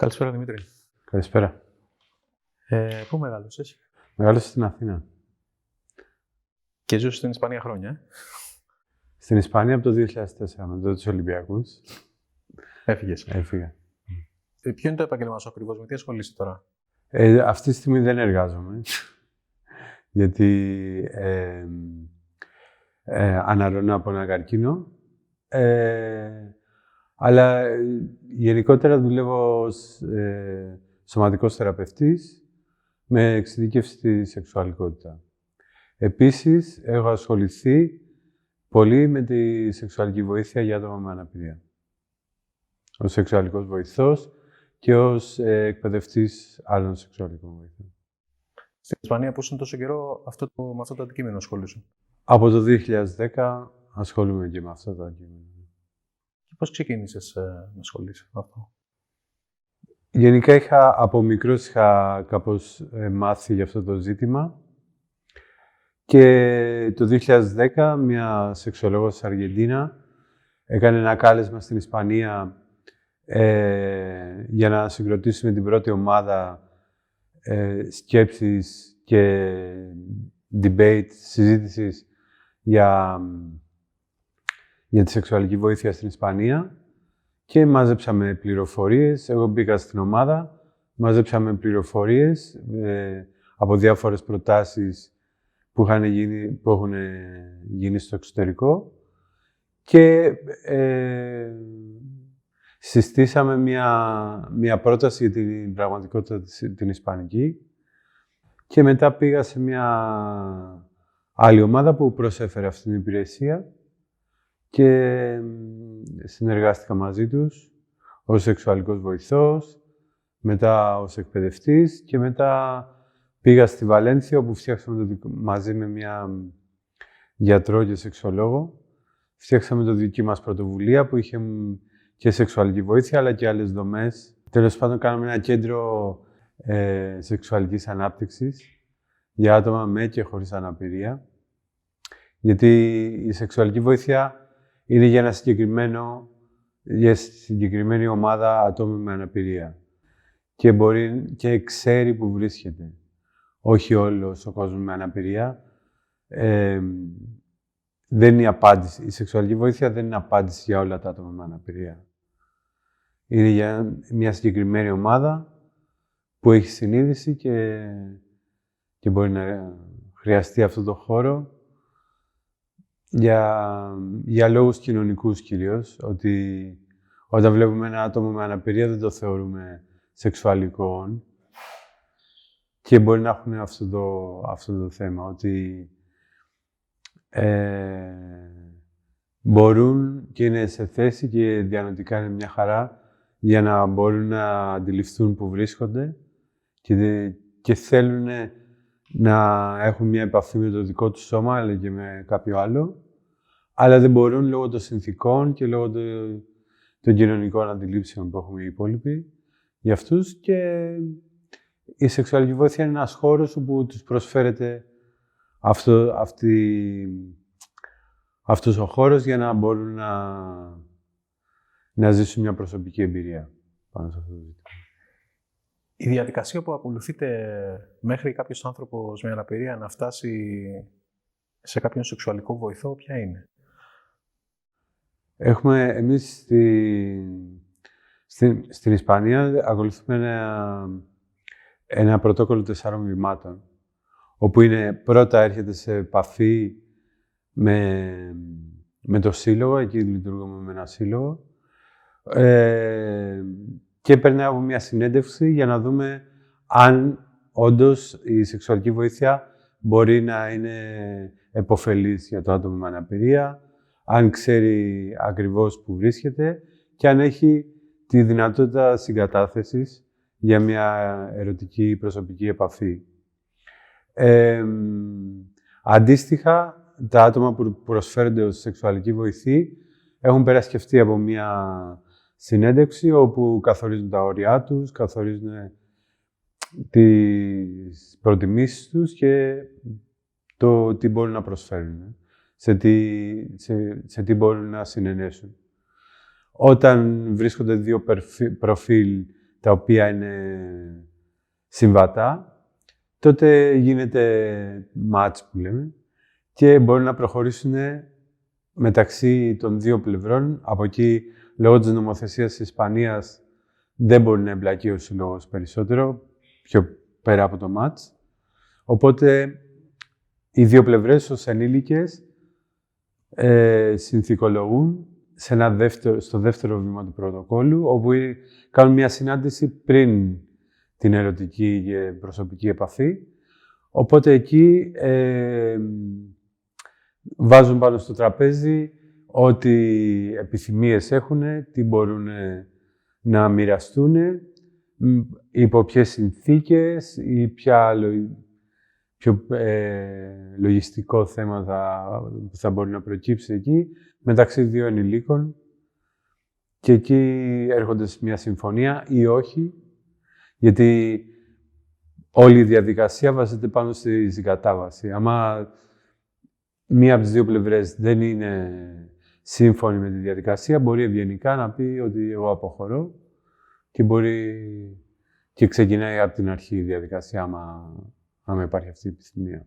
Καλησπέρα, Δημήτρη. Καλησπέρα. Πού μεγάλωσες? Μεγάλωσα στην Αθήνα. Και ζούσες στην Ισπανία χρόνια, Στην Ισπανία από το 2004, μετά τους Ολυμπιακούς. Έφυγες. Έφυγα. Ποιο είναι το επάγγελμά σου ακριβώς, με τι ασχολείσαι τώρα? Αυτή τη στιγμή δεν εργάζομαι. Γιατί αναρρώνω από ένα καρκίνο. Αλλά γενικότερα δουλεύω ως σωματικός θεραπευτής με εξειδίκευση στη σεξουαλικότητα. Επίσης, έχω ασχοληθεί πολύ με τη σεξουαλική βοήθεια για άτομα με αναπηρία. Ως σεξουαλικός βοηθός και ως εκπαιδευτής άλλων σεξουαλικών βοηθών. Στην Ισπανία που ήσουν τόσο καιρό με αυτό το αντικείμενο ασχολούσαι? Από το 2010 ασχολούμαι και με αυτό το αντικείμενο. Και πώς ξεκίνησες να ασχολείσαι με αυτό? Γενικά από μικρός είχα κάπως μάθει για αυτό το ζήτημα. Και το 2010 μια σεξολόγος της Αργεντίνα έκανε ένα κάλεσμα στην Ισπανία για να συγκροτήσουμε την πρώτη ομάδα σκέψης και debate, συζήτησης για τη σεξουαλική βοήθεια στην Ισπανία και μάζεψαμε πληροφορίες. Εγώ μπήκα στην ομάδα, μάζεψαμε πληροφορίες από διάφορες προτάσεις που έχουν γίνει στο εξωτερικό και συστήσαμε μια πρόταση για την πραγματικότητα την ισπανική και μετά πήγα σε μια άλλη ομάδα που προσέφερε αυτή την υπηρεσία και συνεργάστηκα μαζί τους ως σεξουαλικός βοηθός, μετά ως εκπαιδευτής και μετά πήγα στη Βαλένθια όπου φτιάξαμε μαζί με μια γιατρό και σεξολόγο. Φτιάξαμε το δική μας πρωτοβουλία που είχε και σεξουαλική βοήθεια αλλά και άλλες δομές. Τέλος πάντων κάναμε ένα κέντρο σεξουαλικής ανάπτυξης για άτομα με και χωρίς αναπηρία. Γιατί η σεξουαλική βοήθεια είναι για συγκεκριμένη ομάδα ατόμων με αναπηρία. Και μπορεί και ξέρει που βρίσκεται. Όχι όλος ο κόσμος με αναπηρία. Δεν είναι η απάντηση. Η σεξουαλική βοήθεια δεν είναι απάντηση για όλα τα άτομα με αναπηρία. Είναι για μια συγκεκριμένη ομάδα που έχει συνείδηση και μπορεί να χρειαστεί αυτό το χώρο για λόγους κοινωνικούς κυρίως. Ότι όταν βλέπουμε ένα άτομο με αναπηρία δεν το θεωρούμε σεξουαλικό. Και μπορεί να έχουν αυτό το θέμα, ότι μπορούν και είναι σε θέση και διανοητικά είναι μια χαρά για να μπορούν να αντιληφθούν που βρίσκονται και θέλουν να έχουν μια επαφή με το δικό τους σώμα, αλλά και με κάποιο άλλο, αλλά δεν μπορούν λόγω των συνθηκών και λόγω των κοινωνικών αντιλήψεων που έχουμε οι υπόλοιποι για αυτούς και η σεξουαλική βοήθεια είναι ένας χώρος όπου τους προσφέρεται αυτός ο χώρος για να μπορούν να ζήσουν μια προσωπική εμπειρία πάνω σε αυτό το ζήτημα. Η διαδικασία που ακολουθείτε μέχρι κάποιος άνθρωπος με αναπηρία να φτάσει σε κάποιον σεξουαλικό βοηθό, ποια είναι? Εμείς στην Ισπανία ακολουθούμε ένα πρωτόκολλο 4 βημάτων, όπου πρώτα έρχεται σε επαφή με το σύλλογο, εκεί λειτουργούμε με ένα σύλλογο, και περνάει από μια συνέντευξη για να δούμε αν όντως η σεξουαλική βοήθεια μπορεί να είναι επωφελής για το άτομο με αναπηρία, αν ξέρει ακριβώς που βρίσκεται και αν έχει τη δυνατότητα συγκατάθεσης για μια ερωτική προσωπική επαφή. Αντίστοιχα, τα άτομα που προσφέρονται ως σεξουαλική βοηθή έχουν περασκευτεί από μια συνέντευξη όπου καθορίζουν τα όρια τους, καθορίζουν τις προτιμήσεις τους και το τι μπορούν να προσφέρουν, σε τι μπορούν να συνενέσουν. Όταν βρίσκονται δύο προφίλ τα οποία είναι συμβατά, τότε γίνεται match που λέμε και μπορεί να προχωρήσουν μεταξύ των δύο πλευρών. Από εκεί, λόγω της νομοθεσίας της Ισπανίας, δεν μπορεί να εμπλακεί ο σύλλογος περισσότερο, πιο πέρα από το match. Οπότε, οι δύο πλευρές ως ενήλικες συνθηκολογούν στο δεύτερο βήμα του πρωτοκόλλου, όπου κάνουν μια συνάντηση πριν την ερωτική και προσωπική επαφή. Οπότε εκεί βάζουν πάνω στο τραπέζι ό,τι επιθυμίες έχουν, τι μπορούν να μοιραστούν, υπό ποιες συνθήκες ή ποια πιο λογιστικό θέμα θα μπορεί να προκύψει εκεί, μεταξύ δύο ενηλίκων, και εκεί έρχονται σε μια συμφωνία ή όχι, γιατί όλη η διαδικασία βασίζεται πάνω στη συγκατάβαση. Άμα μία από τις δύο πλευρές δεν είναι σύμφωνη με τη διαδικασία, μπορεί ευγενικά να πει ότι εγώ αποχωρώ και ξεκινάει από την αρχή η διαδικασία, άμα υπάρχει αυτή η επιθυμία.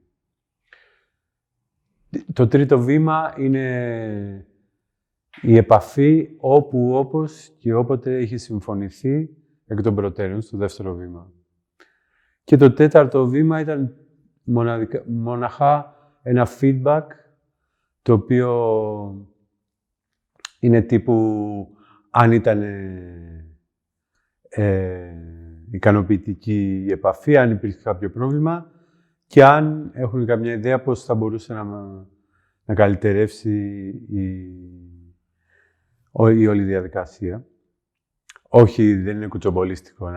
Το τρίτο βήμα είναι η επαφή όπου, όπως και όποτε έχει συμφωνηθεί εκ των προτέρων στο δεύτερο βήμα. Και το τέταρτο βήμα ήταν μοναχά ένα feedback, το οποίο είναι τύπου αν ήταν ικανοποιητική η επαφή, αν υπήρχε κάποιο πρόβλημα και αν έχουν καμιά ιδέα πώς θα μπορούσε να καλυτερεύσει η όλη διαδικασία. Όχι, δεν είναι κουτσομπολίστικο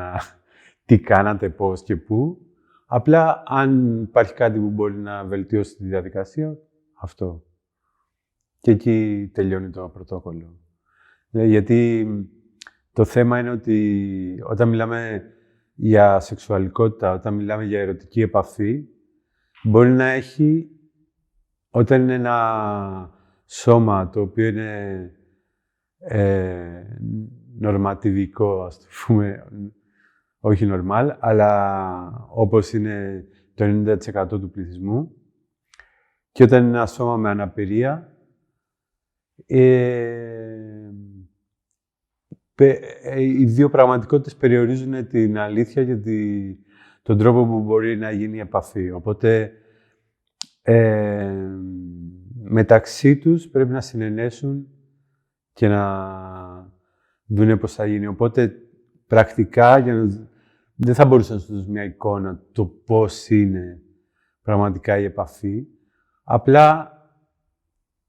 τι κάνατε, πώς και πού. Απλά, αν υπάρχει κάτι που μπορεί να βελτιώσει τη διαδικασία, αυτό. Και εκεί τελειώνει το πρωτόκολλο. Γιατί το θέμα είναι ότι όταν μιλάμε για σεξουαλικότητα, όταν μιλάμε για ερωτική επαφή, μπορεί να έχει, όταν είναι ένα σώμα το οποίο είναι νορματιβικό, ας το πούμε, όχι normal, αλλά όπως είναι το 90% του πληθυσμού, και όταν είναι ένα σώμα με αναπηρία, οι δύο πραγματικότητες περιορίζουν την αλήθεια και τον τρόπο που μπορεί να γίνει η επαφή. Οπότε, μεταξύ τους πρέπει να συνενέσουν και να δουν πώς θα γίνει. Οπότε, πρακτικά, δεν θα μπορούσα να σου δώσω μια εικόνα το πώς είναι πραγματικά η επαφή. Απλά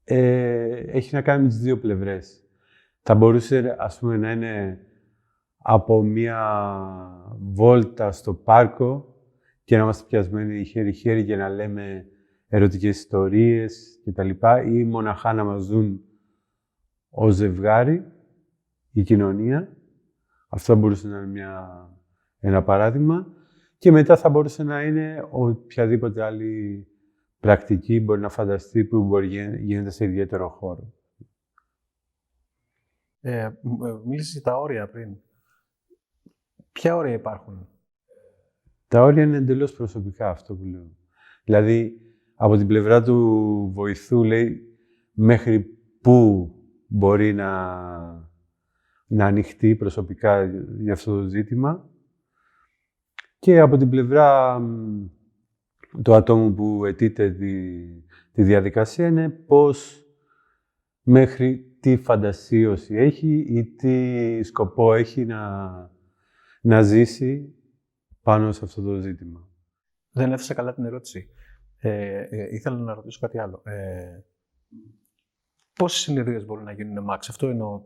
έχει να κάνει με τις δύο πλευρές. Θα μπορούσε, ας πούμε, να είναι από μια βόλτα στο πάρκο και να είμαστε πιασμένοι χέρι-χέρι και να λέμε ερωτικές ιστορίες κτλ. Ή μοναχά να μας δουν ως ζευγάρι, η κοινωνία. Αυτό θα μπορούσε να είναι ένα παράδειγμα. Και μετά θα μπορούσε να είναι οποιαδήποτε άλλη πρακτική μπορεί να φανταστεί που μπορεί γίνεται σε ιδιαίτερο χώρο. Μίλησες για τα όρια πριν. Ποια όρια υπάρχουν? Τα όρια είναι εντελώς προσωπικά, αυτό που λέω. Δηλαδή, από την πλευρά του βοηθού, λέει, μέχρι πού μπορεί να ανοιχτεί προσωπικά για αυτό το ζήτημα. Και από την πλευρά του ατόμου που αιτείται τη διαδικασία είναι πώς, μέχρι τι φαντασίωση έχει ή τι σκοπό έχει να ζήσει πάνω σε αυτό το ζήτημα. Δεν έθεσα καλά την ερώτηση. Ήθελα να ρωτήσω κάτι άλλο. Πόσες συνεδρίες μπορούν να γίνουν max? Αυτό εννοώ,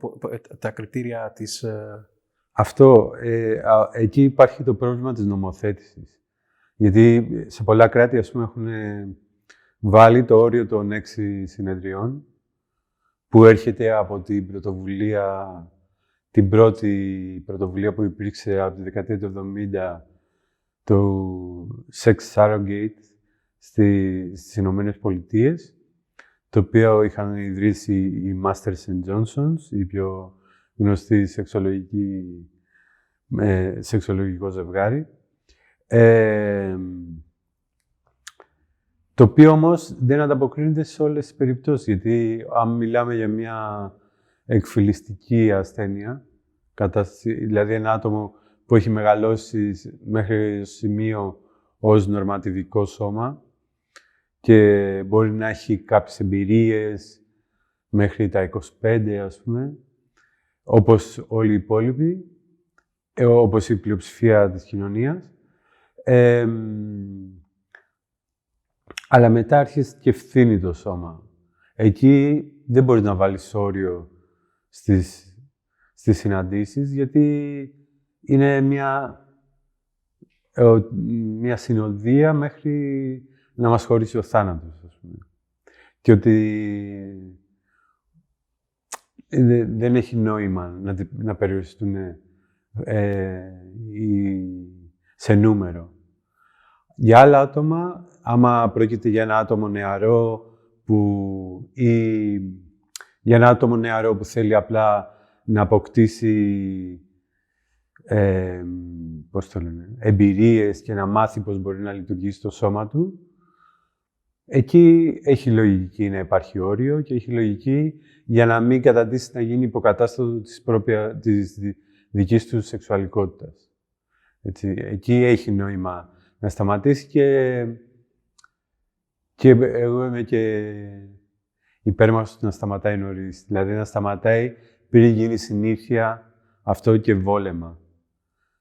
τα κριτήρια της... Αυτό, εκεί υπάρχει το πρόβλημα της νομοθέτησης. Γιατί σε πολλά κράτη, ας πούμε, έχουν βάλει το όριο των 6 συνεδριών, που έρχεται από την πρωτοβουλία, την πρώτη πρωτοβουλία που υπήρξε από τη δεκαετία του 70, το Sex Surrogate στις Ηνωμένες Πολιτείες, το οποίο είχαν ιδρύσει οι Masters and Johnsons, οι πιο γνωστοί σεξολογικοί σεξουολογικό ζευγάρι. Το οποίο όμως δεν ανταποκρίνεται σε όλες τις περιπτώσεις, γιατί αν μιλάμε για μια εκφυλιστική ασθένεια, δηλαδή ένα άτομο που έχει μεγαλώσει μέχρι το σημείο ως νορματιβικό σώμα και μπορεί να έχει κάποιες εμπειρίες μέχρι τα 25, ας πούμε, όπως όλοι οι υπόλοιποι, όπως η πλειοψηφία της κοινωνίας. Αλλά μετά αρχίζει και ευθύνει το σώμα. Εκεί δεν μπορείς να βάλεις όριο στις συναντήσεις, γιατί είναι μια συνοδεία μέχρι να μας χωρίσει ο θάνατος, ας πούμε. Και ότι δεν έχει νόημα να περιοριστούν σε νούμερο. Για άλλα άτομα, άμα πρόκειται για ένα άτομο νεαρό που θέλει απλά να αποκτήσει εμπειρίες και να μάθει πώς μπορεί να λειτουργήσει το σώμα του, εκεί έχει λογική να υπάρχει όριο και έχει λογική για να μην καταντήσει να γίνει υποκατάστατο της δικής του σεξουαλικότητας. Έτσι, εκεί έχει νόημα να σταματήσει και εγώ είμαι και υπέρμαχος του να σταματάει νωρίς. Δηλαδή να σταματάει πριν γίνει συνήθεια αυτό και βόλεμα.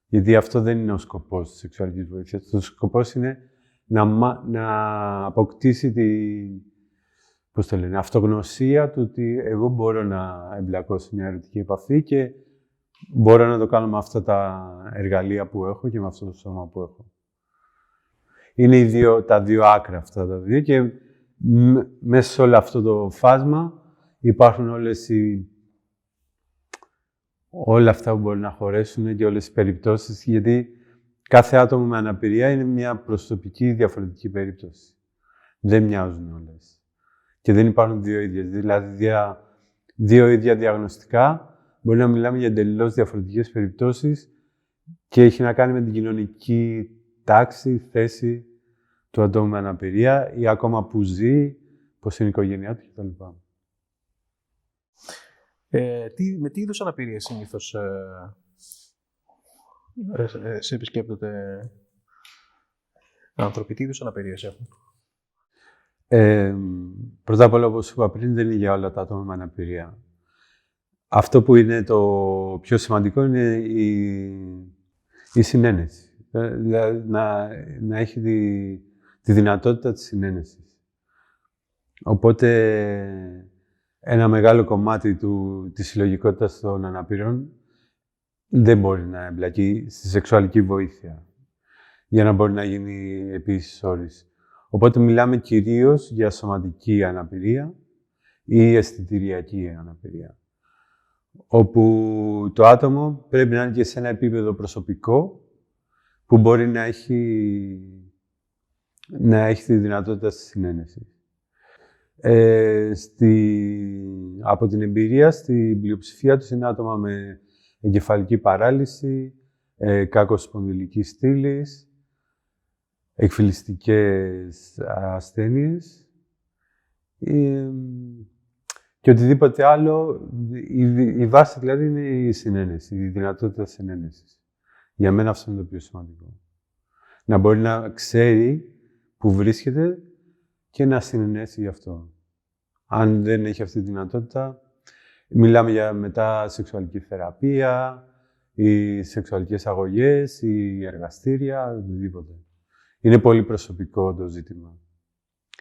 Γιατί αυτό δεν είναι ο σκοπός της σεξουαλικής βοήθειας. Ο σκοπός είναι να αποκτήσει την αυτογνωσία του ότι εγώ μπορώ να εμπλακώ σε μια ερωτική επαφή και μπορώ να το κάνω με αυτά τα εργαλεία που έχω και με αυτό το σώμα που έχω. Είναι τα δύο άκρα αυτά τα δύο και μέσα σε όλο αυτό το φάσμα υπάρχουν όλα αυτά που μπορεί να χωρέσουν και όλες τις περιπτώσεις, γιατί κάθε άτομο με αναπηρία είναι μια προσωπική διαφορετική περίπτωση. Δεν μοιάζουν όλες. Και δεν υπάρχουν δύο ίδιες. Δηλαδή, δύο ίδια διαγνωστικά μπορεί να μιλάμε για εντελώς διαφορετικές περιπτώσεις και έχει να κάνει με την κοινωνική τάξη, θέση του ατόμου με αναπηρία ή ακόμα που ζει, πώς είναι η οικογένειά του κτλ. Με τι είδους αναπηρίες συνήθως σε επισκέπτονται άνθρωποι, τι είδους αναπηρίες έχουν? Πρώτα απ' όλα, όπως είπα πριν, δεν είναι για όλα τα άτομα με αναπηρία. Αυτό που είναι το πιο σημαντικό είναι η συνένεση. Δηλαδή, να έχει τη δυνατότητα της συνένεσης. Οπότε, ένα μεγάλο κομμάτι της συλλογικότητας των αναπήρων δεν μπορεί να εμπλακεί στη σεξουαλική βοήθεια για να μπορεί να γίνει επίσης όρις. Οπότε μιλάμε κυρίως για σωματική αναπηρία ή αισθητηριακή αναπηρία, όπου το άτομο πρέπει να είναι και σε ένα επίπεδο προσωπικό που μπορεί να έχει τη δυνατότητα στη συνένεση. Από την εμπειρία, στην πλειοψηφία τους είναι άτομα με εγκεφαλική παράλυση, κάκος σπονδυλικής στήλης, εκφυλιστικές ασθένειες και οτιδήποτε άλλο. Η βάση δηλαδή είναι η συνένεση, η δυνατότητα συνένεσης. Για μένα αυτό είναι το πιο σημαντικό. Να μπορεί να ξέρει που βρίσκεται και να συνενέσει γι' αυτό. Αν δεν έχει αυτή τη δυνατότητα, μιλάμε για μετά σεξουαλική θεραπεία, ή σεξουαλικές αγωγές, ή εργαστήρια, οτιδήποτε. Είναι πολύ προσωπικό το ζήτημα.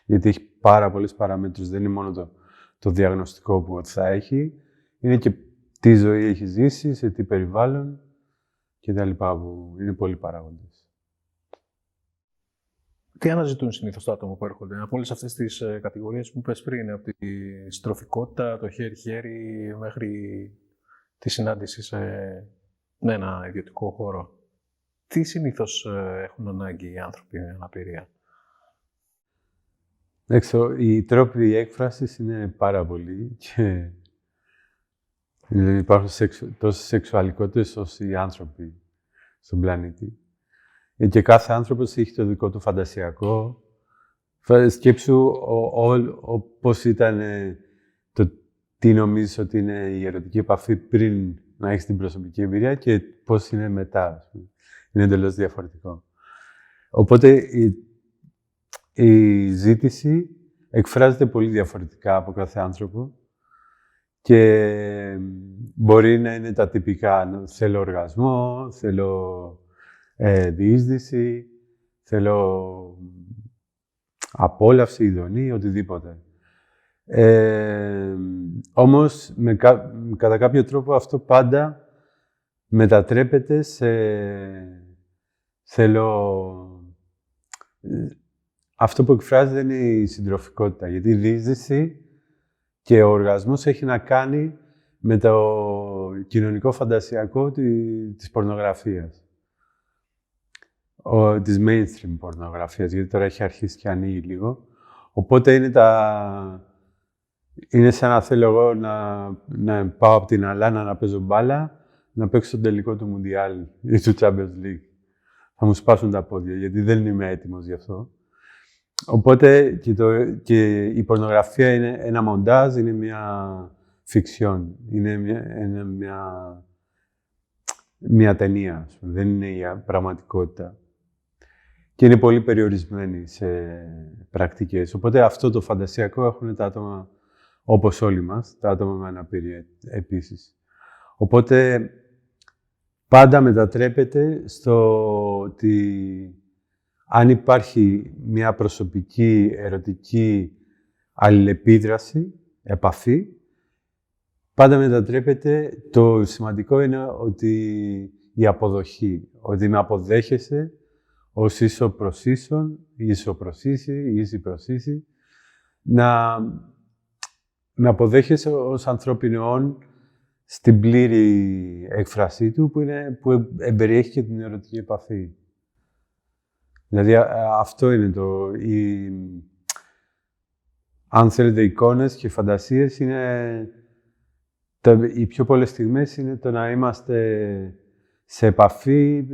Γιατί έχει πάρα πολλές παραμέτρους. Δεν είναι μόνο το διαγνωστικό που θα έχει. Είναι και τι ζωή έχει ζήσει, σε τι περιβάλλον και τα λοιπά, που είναι πολλοί παράγοντες. Τι αναζητούν συνήθως τα άτομα που έρχονται από όλες αυτές τις κατηγορίες που είπες πριν, από τη στροφικότητα, το χέρι-χέρι, μέχρι τη συνάντηση σε ένα ιδιωτικό χώρο? Τι συνήθως έχουν ανάγκη οι άνθρωποι με αναπηρία? Οι τρόποι έκφρασης είναι πάρα πολλοί και υπάρχουν τόσες σεξουαλικότητες όσο οι άνθρωποι. στον πλανήτη. Και κάθε άνθρωπος έχει το δικό του φαντασιακό. Σκέψου πώς ήταν το τι νομίζεις ότι είναι η ερωτική επαφή πριν να έχεις την προσωπική εμπειρία και πώς είναι μετά. Είναι εντελώς διαφορετικό. Οπότε η ζήτηση εκφράζεται πολύ διαφορετικά από κάθε άνθρωπο και μπορεί να είναι τα τυπικά. Θέλω οργασμό, θέλω διείσδυση, θέλω απόλαυση, ειδονή, οτιδήποτε. Όμως, κατά κάποιο τρόπο αυτό πάντα μετατρέπεται σε αυτό που εκφράζεται είναι η συντροφικότητα, γιατί η διείσδυση και ο οργασμός έχει να κάνει με το κοινωνικό φαντασιακό της πορνογραφίας. Της mainstream πορνογραφίας, γιατί τώρα έχει αρχίσει και ανοίγει λίγο. Οπότε είναι σαν να θέλω εγώ να πάω από την Αλάνα να παίζω μπάλα, να παίξω στον τελικό του Μουντιάλ ή του Champions League. Θα μου σπάσουν τα πόδια, γιατί δεν είμαι έτοιμος γι' αυτό. Οπότε και η πορνογραφία είναι ένα μοντάζ, είναι μια φιξιόν, είναι μια ταινία, δεν είναι η πραγματικότητα. Και είναι πολύ περιορισμένη σε πρακτικές. Οπότε αυτό το φαντασιακό έχουν τα άτομα όπως όλοι μας, τα άτομα με αναπηρία επίσης. Οπότε πάντα μετατρέπεται στο ότι αν υπάρχει μια προσωπική, ερωτική αλληλεπίδραση, επαφή, πάντα μετατρέπεται, το σημαντικό είναι ότι η αποδοχή, ότι με αποδέχεσαι ως ίσο προς ίσον, ίσο προς ίση, ίση προς ίση, να με αποδέχεσαι ως ανθρώπινο όν στην πλήρη έκφρασή του, που εμπεριέχει και την ερωτική επαφή. Δηλαδή, αυτό είναι αν θέλετε, εικόνες και φαντασίες είναι... Οι πιο πολλές στιγμές είναι το να είμαστε σε επαφή,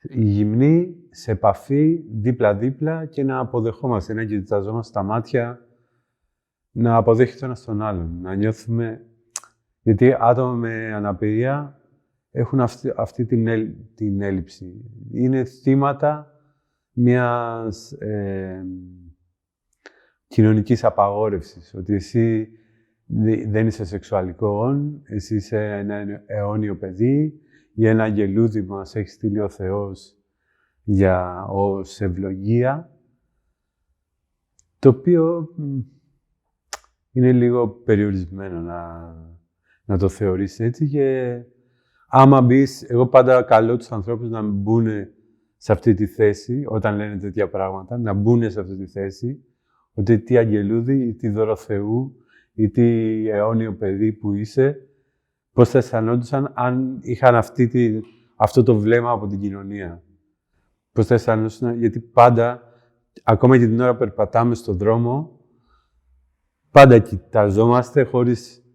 γυμνοί, σε επαφή, δίπλα-δίπλα και να αποδεχόμαστε, να κοιταζόμαστε στα μάτια, να αποδέχεται ο ένας τον άλλον, να νιώθουμε... Γιατί άτομα με αναπηρία έχουν αυτή την έλλειψη. Είναι θύματα μιας κοινωνικής απαγόρευσης. Ότι εσύ δεν είσαι σεξουαλικό όν, εσύ είσαι ένα αιώνιο παιδί ή ένα αγγελούδι που μας έχει στείλει ο Θεός ως ευλογία, το οποίο είναι λίγο περιορισμένο να το θεωρείς έτσι και άμα μπεις, εγώ πάντα καλώ τους ανθρώπους να μπουν σε αυτή τη θέση, όταν λένε τέτοια πράγματα, να μπουν σε αυτή τη θέση, ότι τι αγγελούδι ή τι δώρο Θεού ή τι αιώνιο παιδί που είσαι, πώς θα αισθανόντουσαν αν είχαν αυτό το βλέμμα από την κοινωνία. Πώς θα αισθανόντουσαν, γιατί πάντα, ακόμα και την ώρα που περπατάμε στον δρόμο, πάντα κοιταζόμαστε χωρίς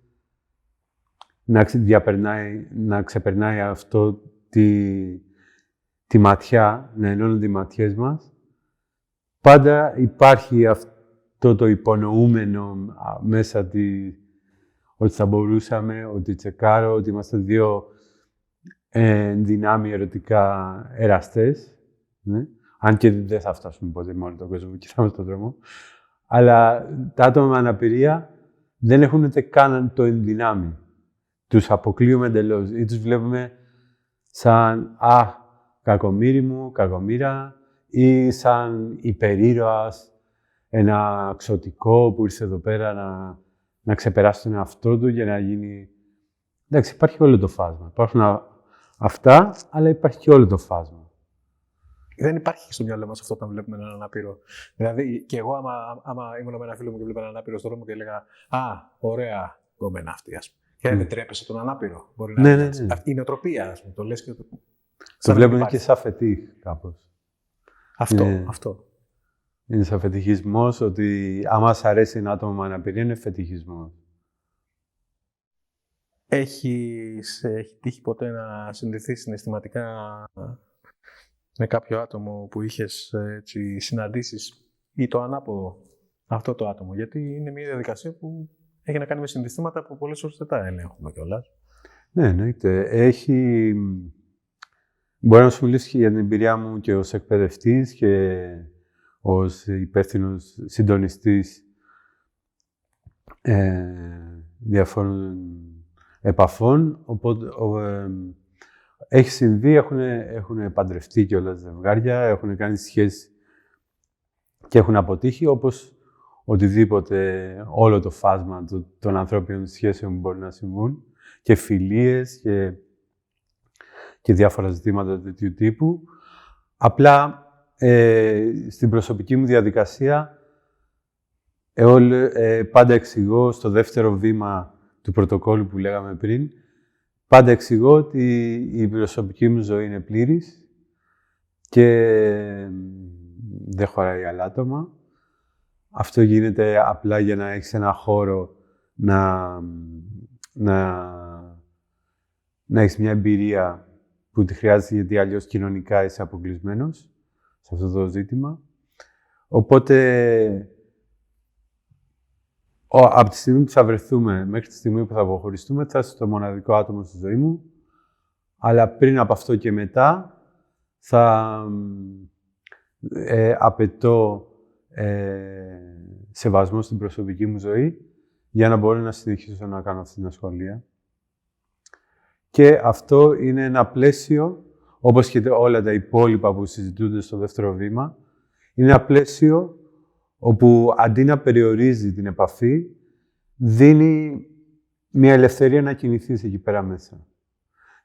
να ξεπερνάει αυτό τη ματιά, να ενώνονται οι ματιές μας. Πάντα υπάρχει αυτό το υπονοούμενο μέσα ότι θα μπορούσαμε, ότι τσεκάρω, ότι είμαστε δύο δυνάμει ερωτικά εραστές. Ναι. Αν και δεν θα φτάσουμε ποτέ μόνο τον κόσμο που κοιτάμε στον δρόμο. Αλλά τα άτομα με αναπηρία δεν έχουν ούτε καν το ενδυνάμει. Τους αποκλείουμε εντελώς ή τους βλέπουμε σαν κακομοίρη μου, κακομοίρα ή σαν υπερήρωας, ένα ξωτικό που ήρθε εδώ πέρα να ξεπεράσει τον εαυτό του για να γίνει... Εντάξει, υπάρχει όλο το φάσμα. Υπάρχουν αυτά, αλλά υπάρχει και όλο το φάσμα. Δεν υπάρχει στο μυαλό μας αυτό όταν βλέπουμε έναν ανάπηρο. Δηλαδή, και εγώ, άμα ήμουν με ένα φίλο μου και βλέπω έναν ανάπηρο στον δρόμο και έλεγα ωραία γκόμενα αυτή, ας πούμε. Και δεν τρέπεσαι τον ανάπηρο. Μπορεί να είναι. Αυτή η νοοτροπία, ας πούμε. Το λες και το βλέπουν και σαν φετίχ, κάπως. Αυτό. Είναι σαν φετιχισμός, ότι άμα σ' αρέσει ένα άτομο με αναπηρία, είναι φετιχισμός. έχει τύχει ποτέ να συνδεθείς συναισθηματικά με κάποιο άτομο που είχες συναντήσεις ή το ανάποδο αυτό το άτομο? Γιατί είναι μια διαδικασία που έχει να κάνει με συναισθήματα που πολλές φορές δεν τα ελέγχουμε κιόλας. Ναι, εννοείται. Μπορώ να σου μιλήσω και για την εμπειρία μου και ως εκπαιδευτής και ως υπεύθυνος συντονιστής διαφόρων επαφών. Οπότε, έχει συμβεί, έχουν παντρευτεί κιόλας ζευγάρια, έχουν κάνει σχέσεις και έχουν αποτύχει, όπως οτιδήποτε, όλο το φάσμα των ανθρώπινων σχέσεων που μπορεί να συμβούν, και φιλίες και διάφορα ζητήματα τέτοιου τύπου. Απλά, στην προσωπική μου διαδικασία, πάντα εξηγώ στο δεύτερο βήμα του πρωτοκόλλου που λέγαμε πριν, πάντα εξηγώ ότι η προσωπική μου ζωή είναι πλήρης και δεν χωράει άλλα άτομα. Αυτό γίνεται απλά για να έχεις ένα χώρο να έχεις μια εμπειρία που τη χρειάζεται, γιατί αλλιώς κοινωνικά είσαι αποκλεισμένος σε αυτό το ζήτημα. Οπότε, από τη στιγμή που θα βρεθούμε μέχρι τη στιγμή που θα αποχωριστούμε, θα είσαι το μοναδικό άτομο στη ζωή μου. Αλλά πριν από αυτό και μετά, θα απαιτώ σεβασμό στην προσωπική μου ζωή για να μπορώ να συνεχίσω να κάνω αυτή την ασχολία. Και αυτό είναι ένα πλαίσιο, όπως και όλα τα υπόλοιπα που συζητούνται στο δεύτερο βήμα, είναι ένα πλαίσιο όπου αντί να περιορίζει την επαφή, δίνει μια ελευθερία να κινηθείς εκεί πέρα μέσα.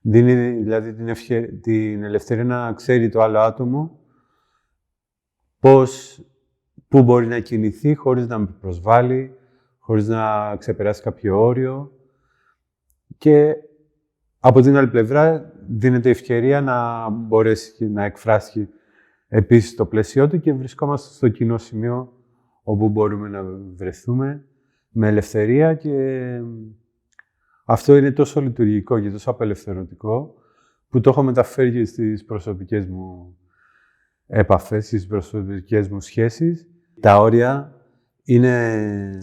Δίνει δηλαδή την ελευθερία να ξέρει το άλλο άτομο πού μπορεί να κινηθεί χωρίς να προσβάλλει, χωρίς να ξεπεράσει κάποιο όριο. Και από την άλλη πλευρά δίνεται η ευκαιρία να μπορέσει να εκφράσει επίσης το πλαίσιο του και βρισκόμαστε στο κοινό σημείο όπου μπορούμε να βρεθούμε με ελευθερία, και αυτό είναι τόσο λειτουργικό και τόσο απελευθερωτικό που το έχω μεταφέρει και στις προσωπικές μου επαφές, στις προσωπικές μου σχέσεις. Τα όρια είναι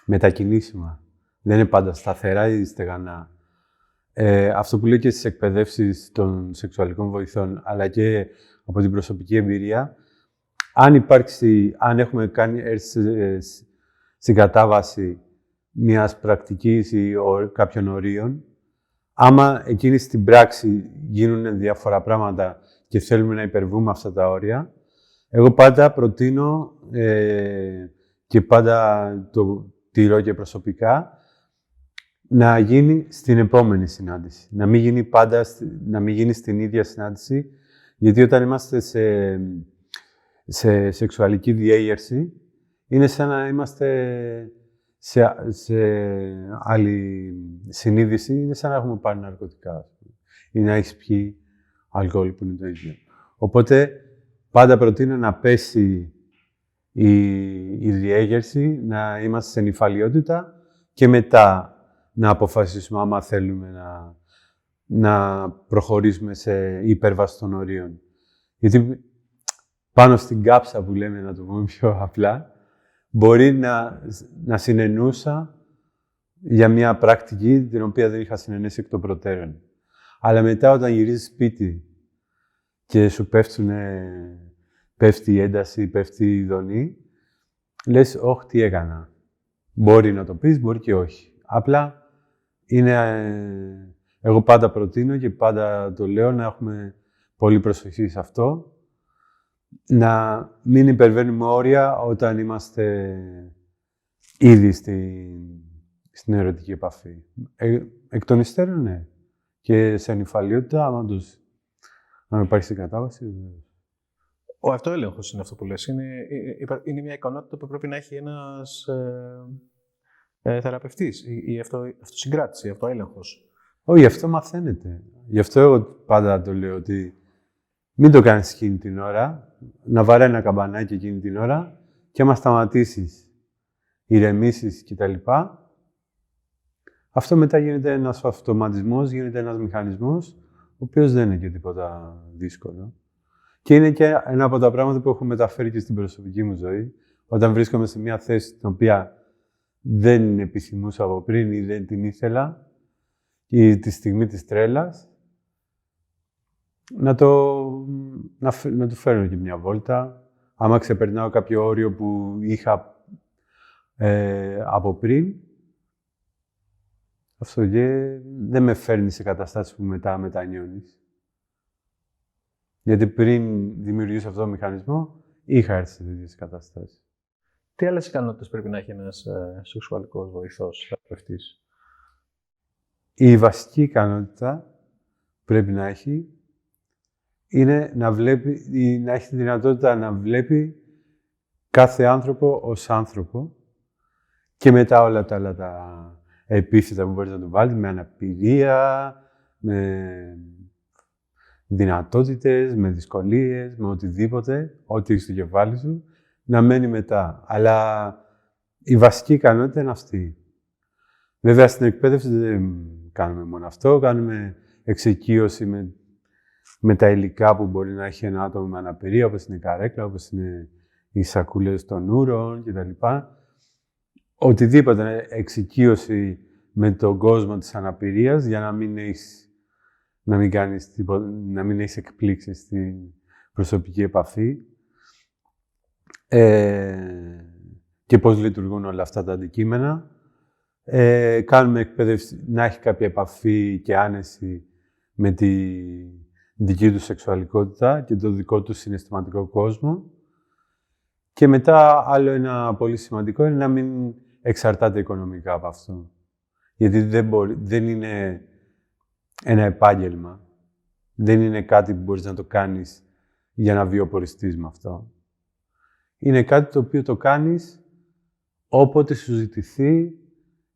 μετακινήσιμα. Δεν είναι πάντα σταθερά ή στεγανά. Αυτό που λέω και στις εκπαιδεύσεις των σεξουαλικών βοηθών, αλλά και από την προσωπική εμπειρία, αν έχουμε έρθει στην κατάβαση μιας πρακτικής ή κάποιων ορίων, άμα εκείνη στην πράξη γίνουν διάφορα πράγματα και θέλουμε να υπερβούμε αυτά τα όρια, εγώ πάντα προτείνω και πάντα το τηρώ και προσωπικά, να γίνει στην επόμενη συνάντηση. Να μην γίνει στην ίδια συνάντηση, γιατί όταν είμαστε σε σεξουαλική διέγερση, είναι σαν να είμαστε σε άλλη συνείδηση, είναι σαν να έχουμε πάρει ναρκωτικά ή να έχεις πιει αλκοόλ, που είναι το ίδιο. Οπότε, πάντα προτείνω να πέσει η διέγερση, να είμαστε σε νηφαλιότητα και μετά να αποφασίσουμε άμα θέλουμε να προχωρήσουμε σε υπέρβαση των ορίων. Γιατί πάνω στην κάψα που λέμε, να το πούμε πιο απλά, μπορεί να συνενούσα για μια πρακτική την οποία δεν είχα συνενέσει εκ των προτέρων. Αλλά μετά όταν γυρίζεις σπίτι και σου πέφτει η ένταση, πέφτει η ειδονή, λες, όχι, τι έκανα. Μπορεί να το πεις, μπορεί και όχι. Απλά εγώ πάντα προτείνω και πάντα το λέω να έχουμε πολύ προσοχή σε αυτό. Να μην υπερβαίνουμε όρια όταν είμαστε ήδη στην ερωτική επαφή. Εκ των υστέρων, ναι. Και σε ανυφαλιότητα, αν υπάρχει στην κατάβαση. Ο αυτοέλεγχος είναι αυτό που λες. Είναι μια ικανότητα που πρέπει να έχει ένας θεραπευτής. Η αυτοσυγκράτηση, αυτοέλεγχος. Όχι, αυτό μαθαίνεται. Γι' αυτό εγώ πάντα το λέω ότι μην το κάνεις εκείνη την ώρα, να βαράει ένα καμπανάκι εκείνη την ώρα και άμα σταματήσεις, ηρεμήσεις κτλ. Αυτό μετά γίνεται ένας αυτοματισμός, γίνεται ένας μηχανισμός, ο οποίος δεν είναι και τίποτα δύσκολο. Και είναι και ένα από τα πράγματα που έχω μεταφέρει και στην προσωπική μου ζωή. Όταν βρίσκομαι σε μια θέση την οποία δεν επιθυμούσα από πριν ή δεν την ήθελα, ή τη στιγμή της τρέλας, να του φέρνω και μια βόλτα. Άμα ξεπερνάω κάποιο όριο που είχα από πριν, αυτό και δεν με φέρνει σε καταστάσεις που μετά μετανιώνεις. Γιατί πριν δημιουργήσω αυτό το μηχανισμό, είχα έρθει σε τέτοιες καταστάσεις. Τι άλλες ικανότητες πρέπει να έχει ένας σεξουαλικός βοηθός, θεραπευτής? Η βασική ικανότητα που πρέπει να έχει είναι να έχει τη δυνατότητα να βλέπει κάθε άνθρωπο ως άνθρωπο και μετά όλα τα άλλα τα επίθετα που μπορείς να του βάλεις, με αναπηρία, με δυνατότητες, με δυσκολίες, με οτιδήποτε, ό,τι έχει στο κεφάλι σου, να μένει μετά. Αλλά η βασική ικανότητα είναι αυτή. Βέβαια, στην εκπαίδευση δεν κάνουμε μόνο αυτό, κάνουμε εξοικείωση με τα υλικά που μπορεί να έχει ένα άτομο με αναπηρία, όπως είναι η καρέκλα, όπως είναι οι σακούλες των ούρων κτλ. Οτιδήποτε εξοικείωση με τον κόσμο της αναπηρίας για να μην έχεις εκπλήξεις στην προσωπική επαφή και πώς λειτουργούν όλα αυτά τα αντικείμενα. Κάνουμε εκπαίδευση να έχει κάποια επαφή και άνεση με τη δική του σεξουαλικότητα και το δικό του συναισθηματικό κόσμο. Και μετά άλλο ένα πολύ σημαντικό είναι να μην εξαρτάται οικονομικά από αυτό. Γιατί δεν είναι ένα επάγγελμα. Δεν είναι κάτι που μπορείς να το κάνεις για να βιοποριστείς με αυτό. Είναι κάτι το οποίο το κάνεις όποτε σου ζητηθεί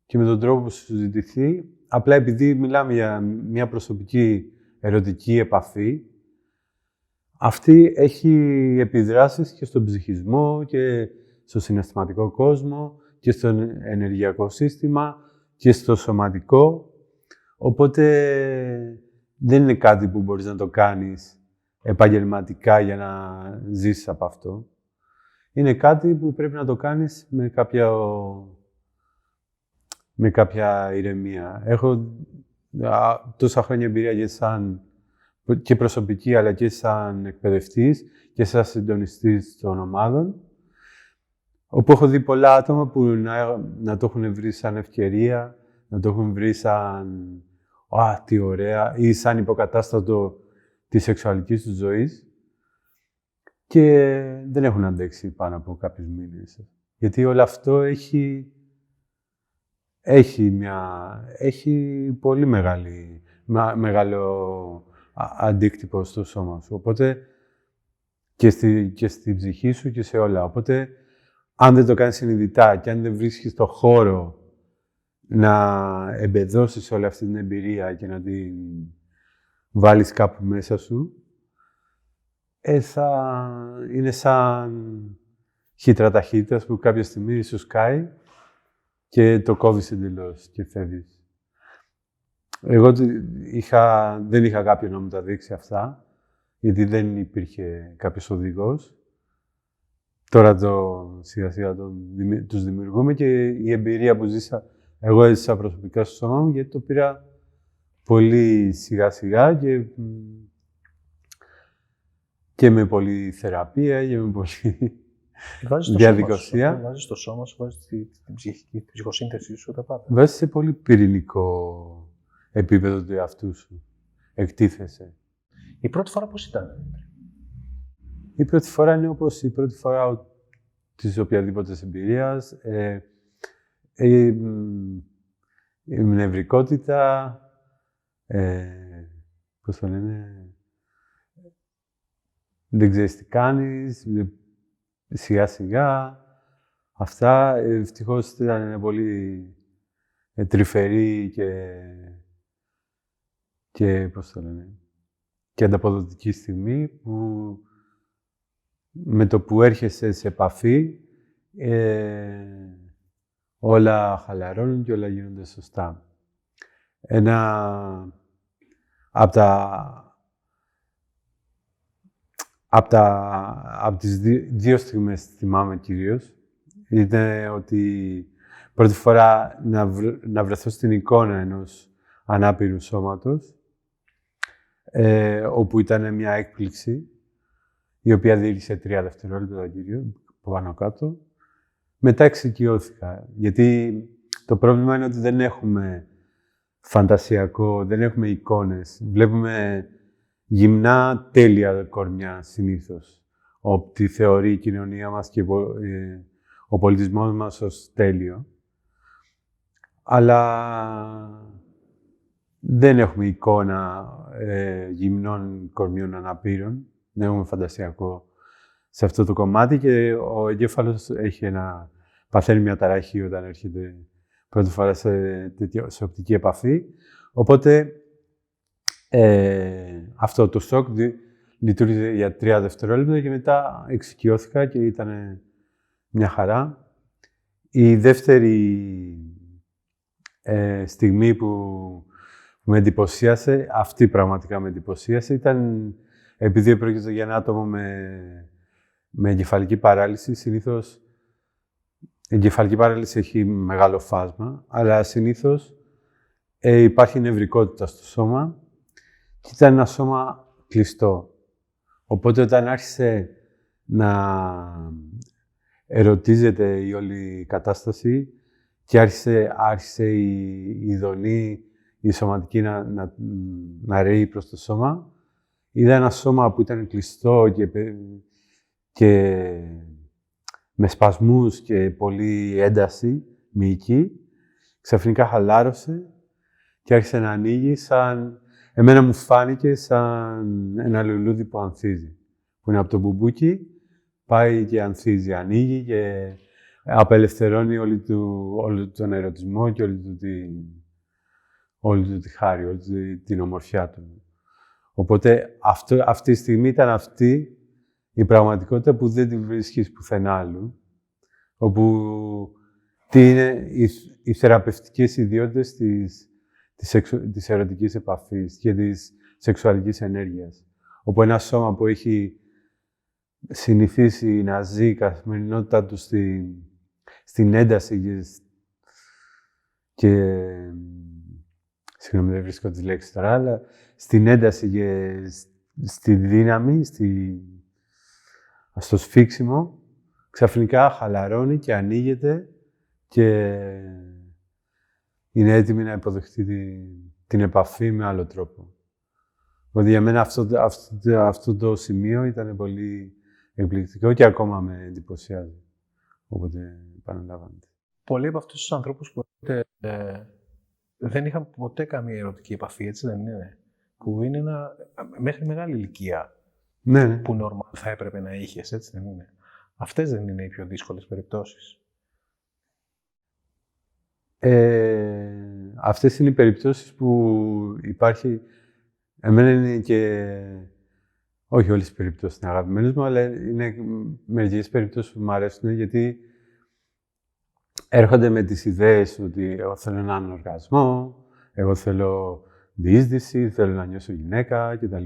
και με τον τρόπο που σου ζητηθεί. Απλά επειδή μιλάμε για μια προσωπική ερωτική επαφή, αυτή έχει επιδράσεις και στον ψυχισμό και στο συναισθηματικό κόσμο και στο ενεργειακό σύστημα και στο σωματικό. Οπότε δεν είναι κάτι που μπορείς να το κάνεις επαγγελματικά για να ζήσεις από αυτό. Είναι κάτι που πρέπει να το κάνεις με κάποια ηρεμία. Έχω τόσα χρόνια εμπειρία και προσωπική, αλλά και σαν εκπαιδευτής και σαν συντονιστής των ομάδων, όπου έχω δει πολλά άτομα που να το έχουν βρει σαν ευκαιρία, να το έχουν βρει σαν τι ωραία, ή σαν υποκατάστατο της σεξουαλικής τους ζωής και δεν έχουν αντέξει πάνω από κάποιους μήνες. Γιατί όλο αυτό έχει πολύ μεγάλο αντίκτυπο στο σώμα σου. Οπότε και στη ψυχή σου και σε όλα. Οπότε αν δεν το κάνεις συνειδητά και αν δεν βρίσκεις το χώρο να εμπεδώσεις όλη αυτή την εμπειρία και να την βάλεις κάπου μέσα σου, θα είναι σαν χύτρα ταχύτητας που κάποια στιγμή σου σκάει και το κόβεις εντελώς και φεύγεις. Εγώ δεν είχα κάποιον να μου τα δείξει αυτά, γιατί δεν υπήρχε κάποιος οδηγός. Τώρα σιγά σιγά τους δημιουργούμε και η εμπειρία που εγώ έζησα προσωπικά στο σώμα μου, γιατί το πήρα πολύ σιγά σιγά και με πολλή θεραπεία και με πολλή διαδικασία. Βάζεις το σώμα σου, βάζεις την ψυχοσύνθεσή σου, τα πάντα. Βάζεις σε πολύ πυρηνικό επίπεδο του εαυτού σου. Εκτίθεσαι. Η πρώτη φορά πώς ήταν? Η πρώτη φορά είναι όπως η πρώτη φορά της οποιαδήποτε εμπειρίας. Η νευρικότητα, πώς το λένε, δεν ξέρεις τι κάνεις, σιγά σιγά. Αυτά ευτυχώς ήταν πολύ τρυφερή και πώς το λένε, και ανταποδοτική στιγμή που με το που έρχεσαι σε επαφή όλα χαλαρώνουν και όλα γίνονται σωστά. ένα από τις δύο στιγμές θυμάμαι κυρίως, είναι ότι πρώτη φορά να βρεθώ στην εικόνα ενός ανάπηρου σώματος, όπου ήταν μια έκπληξη, η οποία διήρκησε 3 δευτερόλεπτα κύριο, πάνω κάτω. Μετά εξοικειώθηκα, γιατί το πρόβλημα είναι ότι δεν έχουμε φαντασιακό, δεν έχουμε εικόνες. Βλέπουμε γυμνά τέλεια κορμιά συνήθως, ό,τι θεωρεί η κοινωνία μας και ο πολιτισμός μας ως τέλειο. Αλλά δεν έχουμε εικόνα γυμνών κορμιών αναπήρων. Δεν έχουμε φαντασιακό σε αυτό το κομμάτι και ο εγκέφαλος παθαίνει μια ταραχή όταν έρχεται πρώτη φορά σε οπτική επαφή. Οπότε αυτό το σοκ λειτουργήσε για 3 δευτερόλεπτα και μετά εξοικειώθηκα και ήταν μια χαρά. Η δεύτερη στιγμή που με εντυπωσίασε, αυτή πραγματικά με εντυπωσίασε, ήταν επειδή πρόκειται για ένα άτομο με εγκεφαλική παράλυση. Συνήθως η εγκεφαλική παράλυση έχει μεγάλο φάσμα, αλλά συνήθως υπάρχει νευρικότητα στο σώμα και ήταν ένα σώμα κλειστό. Οπότε όταν άρχισε να ερωτίζεται η όλη κατάσταση και άρχισε η δονή, η σωματική να ρέει προς το σώμα, είδα ένα σώμα που ήταν κλειστό και με σπασμούς και πολλή ένταση μυϊκή, ξαφνικά χαλάρωσε και άρχισε να ανοίγει εμένα μου φάνηκε σαν ένα λουλούδι που ανθίζει. Που είναι από το μπουμπούκι, πάει και ανθίζει, ανοίγει και απελευθερώνει όλο τον ερωτισμό και όλη του τη χάρη, όλη την ομορφιά του. Οπότε αυτή η στιγμή ήταν αυτή η πραγματικότητα που δεν την βρίσκεις πουθενά άλλου, όπου τι είναι οι θεραπευτικές ιδιότητες της ερωτικής επαφής και της σεξουαλικής ενέργειας. Όπου ένα σώμα που έχει συνηθίσει να ζει η καθημερινότητά του στην ένταση και συγγνώμη, δεν βρίσκω τις λέξεις τώρα, αλλά στην ένταση και στη δύναμη, στο σφίξιμο, ξαφνικά χαλαρώνει και ανοίγεται και είναι έτοιμη να υποδεχτεί την επαφή με άλλο τρόπο. Οπότε για μένα αυτό το σημείο ήταν πολύ εκπληκτικό και ακόμα με εντυπωσιάζει. Οπότε επαναλαμβάνεται. Πολλοί από αυτούς τους ανθρώπους που δεν είχαν ποτέ καμία ερωτική επαφή, έτσι δεν είναι? Που είναι μέχρι μεγάλη ηλικία. Ναι. Που νορμάλ θα έπρεπε να είχες, έτσι δεν είναι? Αυτές δεν είναι οι πιο δύσκολες περιπτώσεις? Αυτές είναι οι περιπτώσεις που υπάρχει. Εμένα είναι και... Όχι όλες οι περιπτώσεις είναι αγαπημένες μου, αλλά είναι μερικές περιπτώσεις που μου αρέσουν, γιατί έρχονται με τις ιδέες ότι εγώ θέλω έναν οργασμό, εγώ θέλω διείσδυση, θέλω να νιώσω γυναίκα κτλ.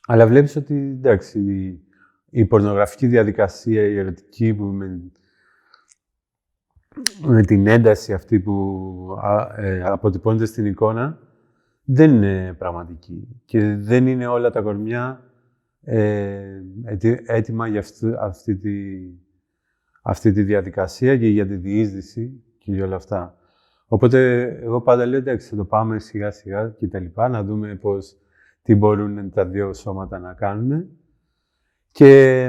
Αλλά βλέπεις ότι, εντάξει, η πορνογραφική διαδικασία, η ερωτική που με την ένταση αυτή που αποτυπώνεται στην εικόνα, δεν είναι πραγματική. Και δεν είναι όλα τα κορμιά έτοιμα για αυτή τη διαδικασία και για τη διείσδυση και για όλα αυτά. Οπότε, εγώ πάντα λέω, εντάξει, θα το πάμε σιγά-σιγά και τα λοιπά, να δούμε τι μπορούν τα δύο σώματα να κάνουν. Και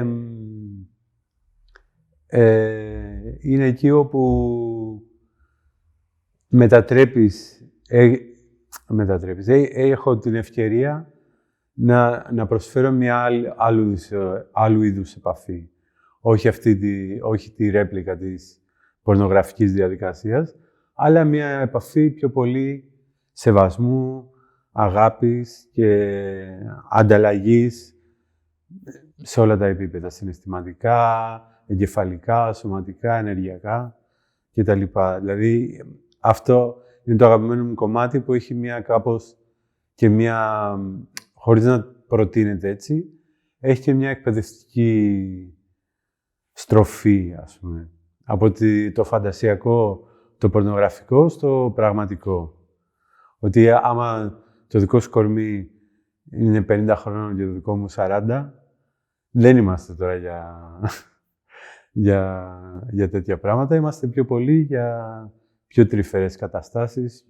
είναι εκεί όπου μετατρέπεις. Έχω την ευκαιρία να προσφέρω μια άλλου είδους επαφή. Όχι τη ρέπλικα της πορνογραφικής διαδικασίας, αλλά μια επαφή πιο πολύ σεβασμού, αγάπης και ανταλλαγής σε όλα τα επίπεδα, συναισθηματικά, εγκεφαλικά, σωματικά, ενεργειακά κτλ. Δηλαδή, αυτό είναι το αγαπημένο μου κομμάτι που έχει μια κάπως και μια, χωρίς να προτείνεται έτσι, έχει και μια εκπαιδευτική στροφή, ας πούμε. Από το φαντασιακό, το πορνογραφικό στο πραγματικό. Ότι άμα το δικό σου κορμί είναι 50 χρόνων και το δικό μου 40, δεν είμαστε τώρα για τέτοια πράγματα. Είμαστε πιο πολύ για πιο τρυφερές καταστάσεις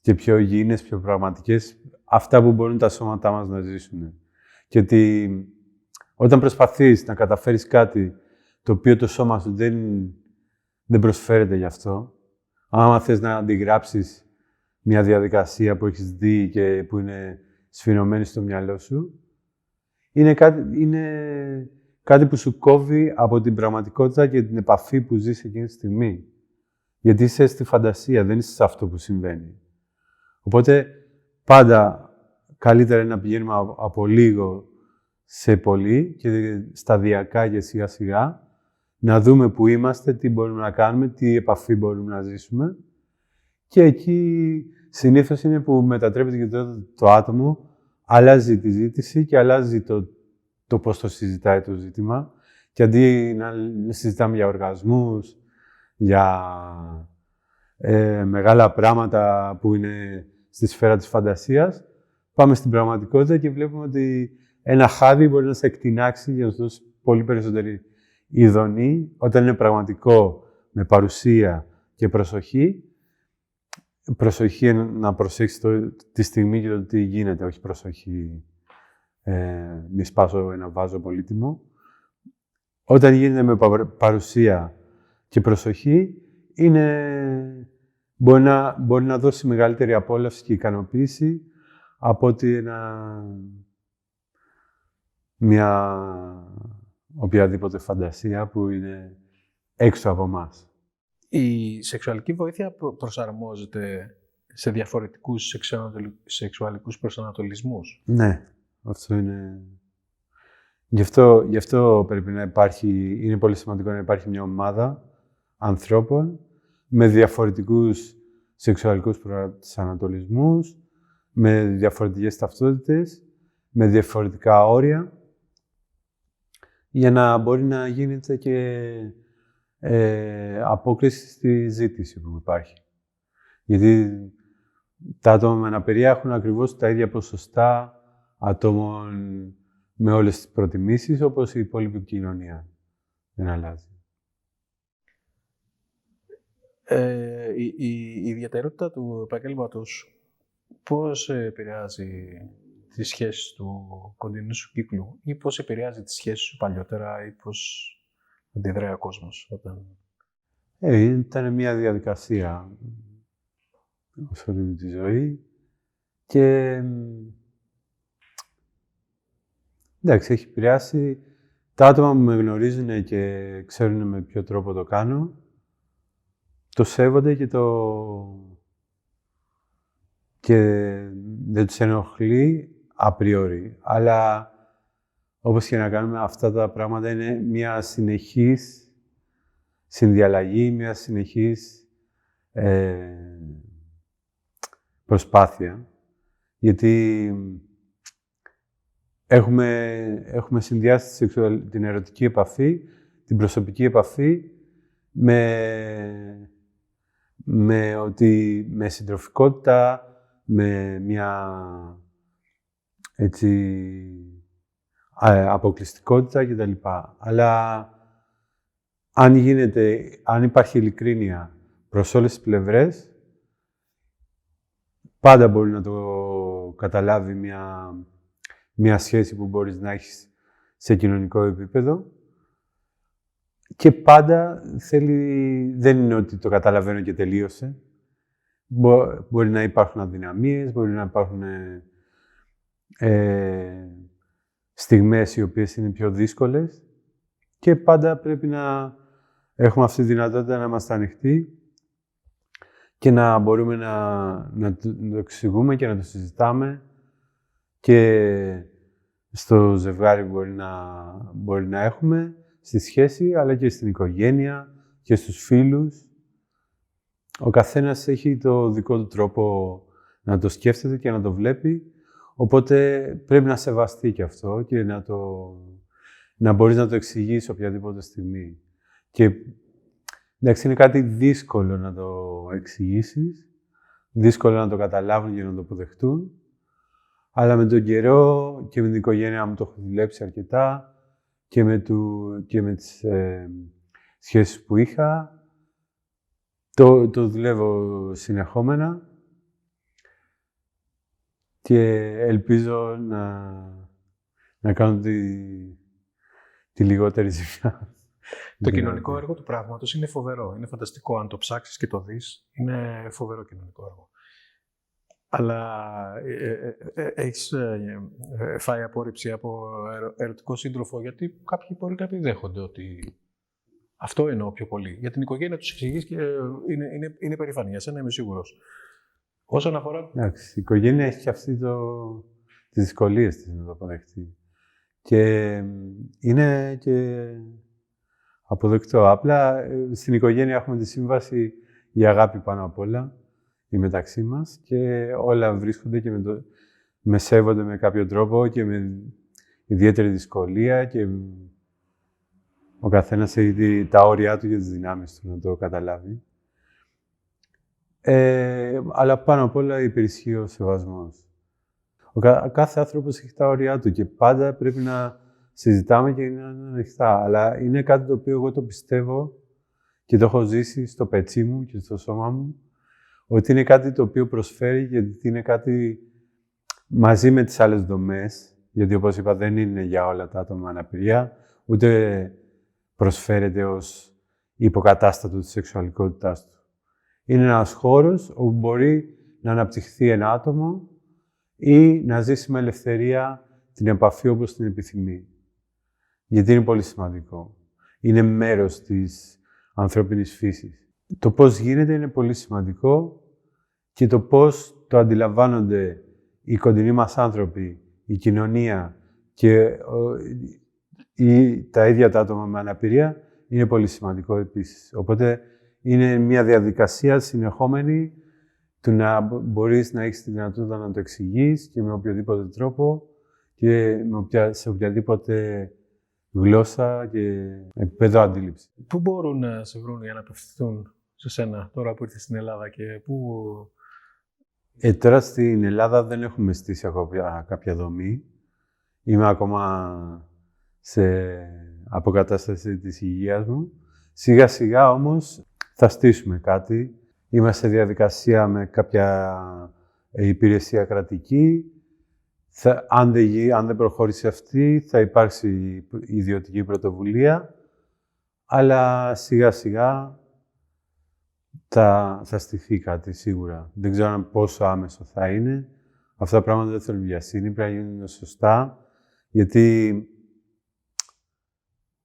και πιο υγιεινές, πιο πραγματικές. Αυτά που μπορούν τα σώματά μας να ζήσουν. Και ότι όταν προσπαθείς να καταφέρεις κάτι το οποίο το σώμα σου δεν προσφέρεται γι' αυτό, άμα θες να αντιγράψεις μια διαδικασία που έχεις δει και που είναι σφινωμένη στο μυαλό σου, είναι κάτι που σου κόβει από την πραγματικότητα και την επαφή που ζεις εκείνη τη στιγμή. Γιατί είσαι στη φαντασία, δεν είσαι σε αυτό που συμβαίνει. Οπότε, πάντα καλύτερα είναι να πηγαίνουμε από λίγο σε πολύ και σταδιακά και σιγά σιγά, να δούμε που είμαστε, τι μπορούμε να κάνουμε, τι επαφή μπορούμε να ζήσουμε. Και εκεί συνήθως είναι που μετατρέπεται και το άτομο, αλλάζει τη ζήτηση και αλλάζει το πώς το συζητάει το ζήτημα. Και αντί να συζητάμε για οργασμούς, για μεγάλα πράγματα που είναι στη σφαίρα της φαντασίας, πάμε στην πραγματικότητα και βλέπουμε ότι ένα χάδι μπορεί να σε εκτινάξει για να σου δώσει πολύ περισσότερη ειδονή, όταν είναι πραγματικό, με παρουσία και προσοχή. Προσοχή να προσέξεις τη στιγμή και το τι γίνεται, όχι προσοχή μη σπάσω ένα βάζο πολύτιμο. Όταν γίνεται με παρουσία και προσοχή, μπορεί να δώσει μεγαλύτερη απόλαυση και ικανοποίηση από ότι μια οποιαδήποτε φαντασία που είναι έξω από εμάς. Η σεξουαλική βοήθεια προσαρμόζεται σε διαφορετικούς σεξουαλικούς προσανατολισμούς. Ναι, αυτό είναι. Γι' αυτό πρέπει να υπάρχει, είναι πολύ σημαντικό να υπάρχει μια ομάδα ανθρώπων με διαφορετικούς σεξουαλικούς προσανατολισμούς, με διαφορετικές ταυτότητες, με διαφορετικά όρια, για να μπορεί να γίνεται και απόκριση στη ζήτηση που υπάρχει. Γιατί τα άτομα με αναπηρία έχουν ακριβώς τα ίδια ποσοστά ατόμων με όλες τις προτιμήσεις, όπως η υπόλοιπη κοινωνία. Δεν αλλάζει. Η ιδιαιτερότητα του επαγγέλματος πώς επηρεάζει τις σχέσεις του κοντινού σου κύκλου ή πώς επηρεάζει τις σχέσεις σου παλιότερα ή πώς αντιδράει ο κόσμος όταν... Ήταν μια διαδικασία ως όλη τη ζωή και εντάξει, έχει επηρεάσει τα άτομα που με γνωρίζουν και ξέρουν με ποιο τρόπο το κάνω, το σέβονται και δεν τους ενοχλεί απριόρι. Αλλά όπως και να κάνουμε, αυτά τα πράγματα είναι μια συνεχής συνδιαλλαγή, μια συνεχής προσπάθεια. Γιατί έχουμε συνδυάσει την ερωτική επαφή, την προσωπική επαφή με συντροφικότητα, με μια αποκλειστικότητα κτλ. Αλλά αν υπάρχει ειλικρίνεια προς όλες τις πλευρές, πάντα μπορεί να το καταλάβει μια σχέση που μπορείς να έχεις σε κοινωνικό επίπεδο. Και πάντα δεν είναι ότι το καταλαβαίνω και τελείωσε. Μπορεί να υπάρχουν αδυναμίες, μπορεί να υπάρχουν στιγμές οι οποίες είναι πιο δύσκολες και πάντα πρέπει να έχουμε αυτή τη δυνατότητα να είμαστε ανοιχτοί και να μπορούμε να το εξηγούμε και να το συζητάμε και στο ζευγάρι που μπορεί να έχουμε, στη σχέση, αλλά και στην οικογένεια και στους φίλους Ο καθένας έχει το δικό του τρόπο να το σκέφτεται και να το βλέπει, οπότε πρέπει να σεβαστεί και αυτό και να μπορείς να το εξηγήσεις οποιαδήποτε στιγμή. Και εντάξει, είναι κάτι δύσκολο να το εξηγήσεις, δύσκολο να το καταλάβουν και να το αποδεχτούν, αλλά με τον καιρό και με την οικογένειά μου το έχω δουλέψει αρκετά και με τις σχέσεις που είχα, το δουλεύω συνεχόμενα και ελπίζω να κάνω τη λιγότερη ζημιά. Το κοινωνικό έργο του πράγματος είναι φοβερό. Είναι φανταστικό. Αν το ψάξεις και το δεις, είναι φοβερό κοινωνικό έργο. Αλλά έχεις φάει απόρριψη από ερωτικό σύντροφο, γιατί κάποιοι μπορεί να δέχονται ότι αυτό εννοώ πιο πολύ. Για την οικογένεια τους εξηγείς και είναι περήφανη. Για σένα είμαι σίγουρος. Όσον αφορά... Εντάξει, η οικογένεια έχει και αυτή τις δυσκολίες της να το αποδεχτεί. Και είναι και αποδεκτό. Απλά στην οικογένεια έχουμε τη σύμβαση η αγάπη πάνω απ' όλα, η μεταξύ μας, και όλα βρίσκονται και με σέβονται με κάποιο τρόπο και με ιδιαίτερη δυσκολία και ο καθένας έχει τα όρια του και τις δυνάμεις του να το καταλάβει. Αλλά πάνω απ' όλα υπερισχύει ο σεβασμός. Κάθε άνθρωπος έχει τα όρια του και πάντα πρέπει να συζητάμε και να είναι ανοιχτά. Αλλά είναι κάτι το οποίο εγώ το πιστεύω και το έχω ζήσει στο πετσί μου και στο σώμα μου, ότι είναι κάτι το οποίο προσφέρει, γιατί είναι κάτι μαζί με τις άλλες δομές, γιατί όπως είπα δεν είναι για όλα τα άτομα με αναπηρία, ούτε προσφέρεται ως υποκατάστατο της σεξουαλικότητάς του. Είναι ένας χώρος όπου μπορεί να αναπτυχθεί ένα άτομο ή να ζήσει με ελευθερία την επαφή όπως την επιθυμεί. Γιατί είναι πολύ σημαντικό. Είναι μέρος της ανθρώπινης φύσης. Το πώς γίνεται είναι πολύ σημαντικό και το πώς το αντιλαμβάνονται οι κοντινοί μας άνθρωποι, η κοινωνία και τα ίδια τα άτομα με αναπηρία είναι πολύ σημαντικό επίσης. Οπότε είναι μια διαδικασία συνεχόμενη του να μπορείς να έχεις τη δυνατότητα να το εξηγείς και με οποιοδήποτε τρόπο και σε οποιαδήποτε γλώσσα και επίπεδο αντίληψη. Πού μπορούν να σε βρουν για να απευθυνθούν σε σένα τώρα που ήρθες στην Ελλάδα και πού... Τώρα στην Ελλάδα δεν έχουμε στήσει ακόμα κάποια δομή. Είμαι ακόμα σε αποκατάσταση της υγείας μου. Σιγά σιγά όμως θα στήσουμε κάτι. Είμαστε σε διαδικασία με κάποια υπηρεσία κρατική. Αν δεν προχωρήσει αυτή, θα υπάρξει ιδιωτική πρωτοβουλία. Αλλά σιγά σιγά θα στηθεί κάτι σίγουρα. Δεν ξέρω πόσο άμεσο θα είναι. Αυτά τα πράγματα δεν θέλουν βιασύνη, πρέπει να γίνουν σωστά. Γιατί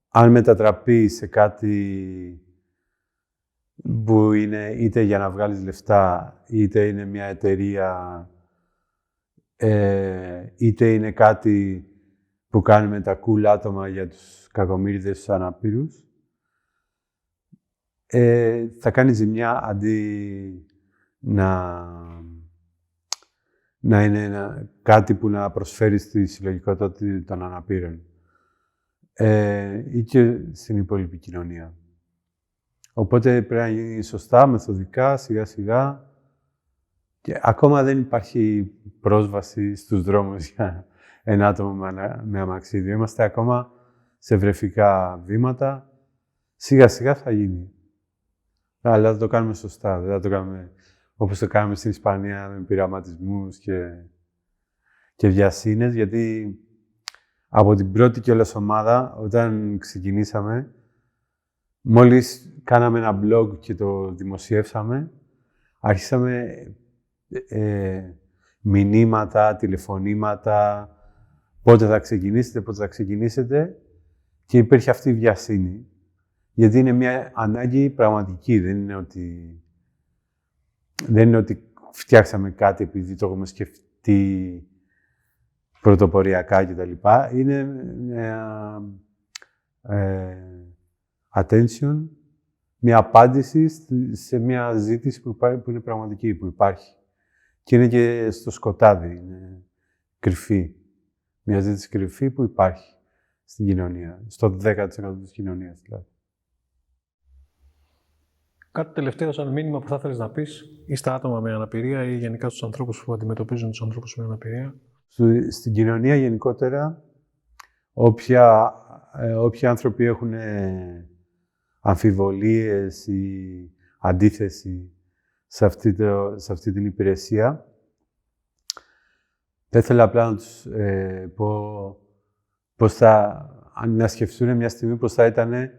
αν μετατραπεί σε κάτι που είναι είτε για να βγάλεις λεφτά, είτε είναι μια εταιρεία, είτε είναι κάτι που κάνουμε τα cool άτομα για τους κακομοίριδες, τους αναπήρους, θα κάνει ζημιά αντί να είναι κάτι που να προσφέρει στη συλλογικότητα των αναπήρων ή και στην υπόλοιπη κοινωνία. Οπότε πρέπει να γίνει σωστά, μεθοδικά, σιγά σιγά και ακόμα δεν υπάρχει πρόσβαση στους δρόμους για ένα άτομο με αμαξίδιο. Είμαστε ακόμα σε βρεφικά βήματα. Σιγά σιγά θα γίνει. Αλλά θα το κάνουμε σωστά. Δεν θα το κάνουμε όπως το κάνουμε στην Ισπανία με πειραματισμούς και βιασύνες. Γιατί από την πρώτη κιόλας ομάδα, όταν ξεκινήσαμε, μόλις κάναμε ένα blog και το δημοσιεύσαμε, άρχισαμε μηνύματα, τηλεφωνήματα, πότε θα ξεκινήσετε και υπήρχε αυτή η βιασύνη. Γιατί είναι μια ανάγκη πραγματική, δεν είναι ότι φτιάξαμε κάτι επειδή το έχουμε σκεφτεί πρωτοποριακά κτλ. Είναι μια attention μια απάντηση σε μια ζήτηση που είναι πραγματική, που υπάρχει. Και είναι και στο σκοτάδι, είναι κρυφή. Μια ζήτηση κρυφή που υπάρχει στην κοινωνία, στο 10% της κοινωνίας δηλαδή. Κάτι τελευταίο σαν μήνυμα που θα ήθελες να πεις ή στα άτομα με αναπηρία ή γενικά στους ανθρώπους που αντιμετωπίζουν τους ανθρώπους με αναπηρία? Στην κοινωνία γενικότερα, όποιοι άνθρωποι έχουν αμφιβολίες ή αντίθεση σε αυτή την υπηρεσία, θα ήθελα απλά να τους πω να σκεφτούν μια στιγμή πώς θα ήταν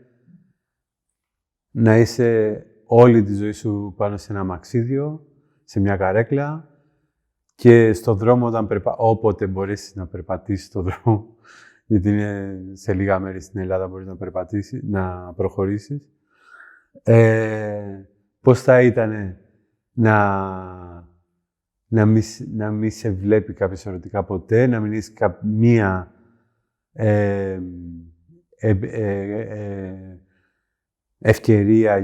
να είσαι όλη τη ζωή σου πάνω σε ένα αμαξίδιο, σε μια καρέκλα και στον δρόμο όποτε μπορείς να περπατήσεις στον δρόμο, γιατί είναι σε λίγα μέρη στην Ελλάδα μπορείς να προχωρήσεις. Πώς θα ήταν να μην σε βλέπει κάποιος ερωτικά ποτέ, να μην έχεις καμία ευκαιρία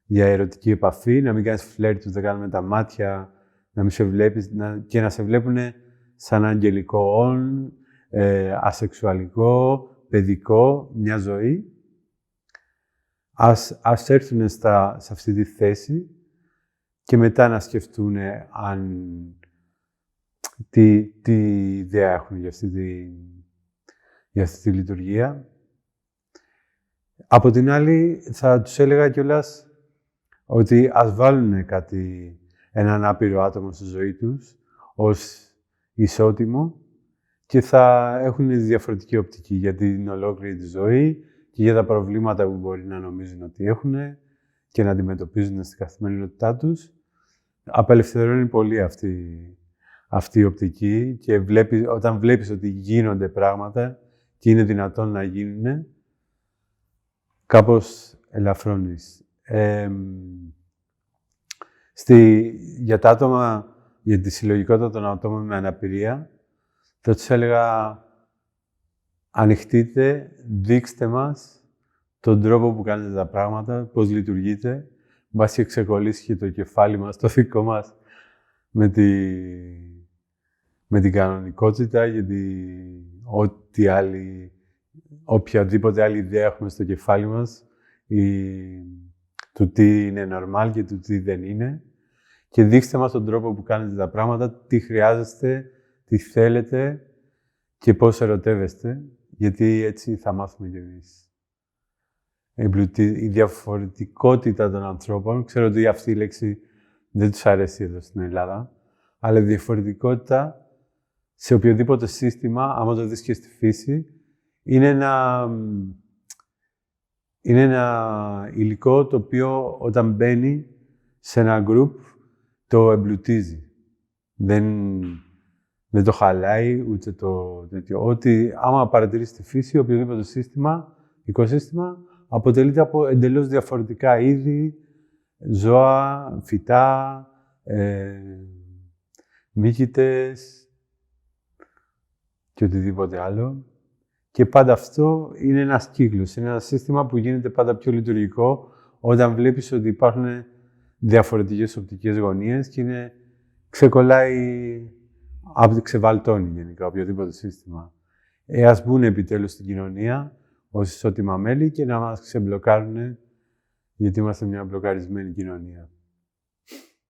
για ερωτική επαφή, να μην κάνεις φλερτ ούτε καν με τα μάτια, να μην σε βλέπεις και να σε βλέπουν σαν αγγελικό ασεξουαλικό, παιδικό, μια ζωή. Ας έρθουν σε αυτή τη θέση και μετά να σκεφτούν τι ιδέα έχουν για αυτή τη λειτουργία. Από την άλλη, θα τους έλεγα κιόλας ότι ας βάλουν έναν άπειρο άτομο στη ζωή τους ως ισότιμο και θα έχουν διαφορετική οπτική για την ολόκληρη τη ζωή και για τα προβλήματα που μπορεί να νομίζουν ότι έχουν και να αντιμετωπίζουν στην καθημερινότητά τους. Απελευθερώνει πολύ αυτή η οπτική και όταν βλέπεις ότι γίνονται πράγματα και είναι δυνατόν να γίνουν, κάπως ελαφρώνεις. Για τη συλλογικότητα των ατόμων με αναπηρία, θα τους έλεγα ανοιχτείτε, δείξτε μας τον τρόπο που κάνετε τα πράγματα, πώς λειτουργείτε, μπας και ξεκολλήσει και το κεφάλι μας, το δικό μας, με την κανονικότητα, γιατί οποιαδήποτε άλλη ιδέα έχουμε στο κεφάλι μας, του τι είναι normal και του τι δεν είναι, και δείξτε μας τον τρόπο που κάνετε τα πράγματα, τι χρειάζεστε, τι θέλετε και πώς ερωτεύεστε, γιατί έτσι θα μάθουμε κι εμείς. Η διαφορετικότητα των ανθρώπων, ξέρω ότι αυτή η λέξη δεν τους αρέσει εδώ στην Ελλάδα, αλλά η διαφορετικότητα σε οποιοδήποτε σύστημα, άμα το δεις και στη φύση, είναι ένα υλικό το οποίο όταν μπαίνει σε ένα group το εμπλουτίζει. Δεν το χαλάει, ούτε το τέτοιο. Ότι άμα παρατηρείς τη φύση, οποιοδήποτε οικοσύστημα, αποτελείται από εντελώς διαφορετικά είδη, ζώα, φυτά, μύκητες και οτιδήποτε άλλο. Και πάντα αυτό είναι ένας κύκλος, είναι ένα σύστημα που γίνεται πάντα πιο λειτουργικό όταν βλέπεις ότι υπάρχουν διαφορετικές οπτικές γωνίες και ξεβαλτώνει γενικά οποιοδήποτε σύστημα. Ας μπουν επιτέλους στην κοινωνία ως ισότιμα μέλη και να μας ξεμπλοκάρουν, γιατί είμαστε μια μπλοκαρισμένη κοινωνία.